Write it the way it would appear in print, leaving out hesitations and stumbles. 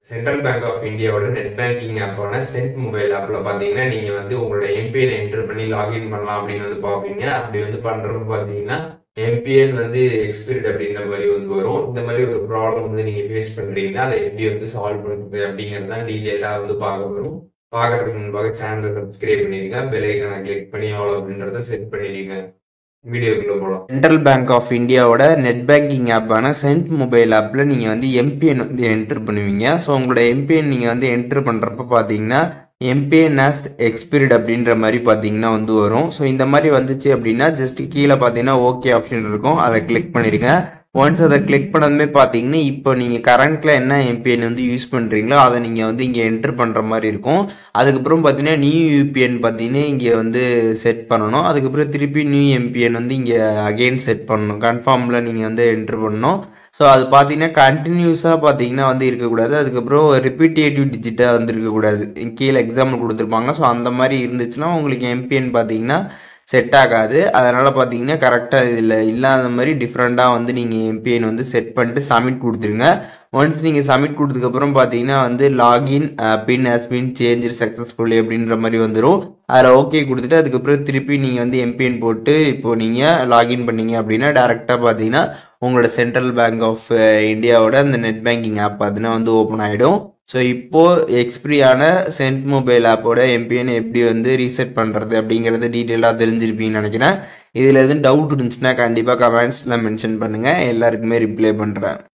Central bank of இந்தியாவோட net banking ஆப்பான send mobile ஆப்ல பாத்தீங்கன்னா நீங்க வந்து உங்களோட எம்பிஎன் என்டர் பண்ணி லாகின் பண்ணலாம் அப்படின்னு வந்து பாப்பீங்க. அப்படி வந்து பண்றப்ப பாத்தீங்கன்னா எம்பிஎன் வந்து எக்ஸ்பிரிட் அப்படின்ற மாதிரி வந்து வரும். இந்த மாதிரி ஒரு ப்ராப்ளம் வந்து நீங்க ஃபேஸ் பண்றீங்கன்னா அதை எப்படி வந்து சால்வ் பண்றது அப்படிங்கறத டீடைலா வந்து பார்க்க வரும். பார்க்கறதுக்கு முன்பாக சேனலை சப்ஸ்கிரைப் பண்ணிடுங்க, பெல் ஐக்கானை கிளிக் பண்ணி ஆல் அப்படின்றத செட் பண்ணிடுங்க. வீடியோக்குள்ள போகலாம். சென்ட்ரல் பேங்க் ஆஃப் இந்தியாவோட நெட் பேங்கிங் ஆப்பான சென்ட் மொபைல் ஆப்பில் நீங்கள் வந்து எம்பிஎன் வந்து என்டர் பண்ணுவீங்க. ஸோ உங்களோட எம்பிஎன் நீங்கள் வந்து என்டர் பண்ணுறப்ப பார்த்தீங்கன்னா எம்பிஎன் ஆஸ் எக்ஸ்பிரிட் அப்படின்ற மாதிரி பார்த்தீங்கன்னா வந்து வரும். ஸோ இந்த மாதிரி வந்துச்சு அப்படின்னா ஜஸ்ட் கீழே பார்த்தீங்கன்னா ஓகே ஆப்ஷன் இருக்கும், அதை கிளிக் பண்ணிடுங்க. ஒன்ஸ் அதை கிளிக் பண்ணதுமே பார்த்தீங்கன்னா இப்போ நீங்கள் கரண்ட்ல என்ன எம்பிஎன் வந்து யூஸ் பண்ணுறீங்களோ அதை நீங்கள் வந்து இங்கே என்டர் பண்ணுற மாதிரி இருக்கும். அதுக்கப்புறம் பார்த்தீங்கன்னா நியூ யூபிஎன் பார்த்தீங்கன்னா இங்கே வந்து செட் பண்ணணும். அதுக்கப்புறம் திருப்பி நியூ எம்பிஎன் வந்து இங்கே அகெயின் செட் பண்ணணும். கன்ஃபார்மில் நீங்கள் வந்து என்டர் பண்ணணும். ஸோ அது பார்த்தீங்கன்னா கண்டினியூஸாக பார்த்தீங்கன்னா வந்து இருக்கக்கூடாது. அதுக்கப்புறம் ரிப்பீட்டேட்டிவ் டிஜிட்டாக வந்து இருக்கக்கூடாது. கீழே எக்ஸாம்பிள் கொடுத்துருப்பாங்க. ஸோ அந்த மாதிரி இருந்துச்சுன்னா உங்களுக்கு எம்பிஎன் பார்த்தீங்கன்னா செட் ஆகாது. அதனால் பார்த்தீங்கன்னா கரெக்டாக இதில் இல்லாத மாதிரி டிஃப்ரெண்ட்டாக வந்து நீங்கள் எம்பிஎன் வந்து செட் பண்ணிட்டு சப்மிட் கொடுத்துருங்க. ஒன்ஸ் நீங்கள் சப்மிட் கொடுத்ததுக்கப்புறம் பார்த்தீங்கன்னா வந்து login pin has pin change successfully அப்படின்ற மாதிரி வந்துடும். அதில் ஓகே கொடுத்துட்டு அதுக்கப்புறம் திருப்பி நீங்கள் வந்து எம்பிஎன் போட்டு இப்போ நீங்கள் லாகின் பண்ணீங்க அப்படின்னா டேரெக்டாக பார்த்தீங்கன்னா உங்களோட சென்ட்ரல் பேங்க் ஆஃப் இந்தியாவோட அந்த நெட் பேங்கிங் ஆப் பார்த்தீங்கன்னா வந்து ஓப்பன் ஆகிடும். ஸோ இப்போ எக்ஸ்பிரியான சென்ட் மொபைல் ஆப்போட எம்பிஎன் எப்படி வந்து ரீசெட் பண்ணுறது அப்படிங்கிறத டீட்டெயிலாக தெரிஞ்சிருப்பீங்கன்னு நினைக்கிறேன். இதில் எதுவும் டவுட் இருந்துச்சுன்னா கண்டிப்பாக கமெண்ட்ஸில் மென்ஷன் பண்ணுங்கள், எல்லாருக்குமே ரிப்ளை பண்ணுறேன்.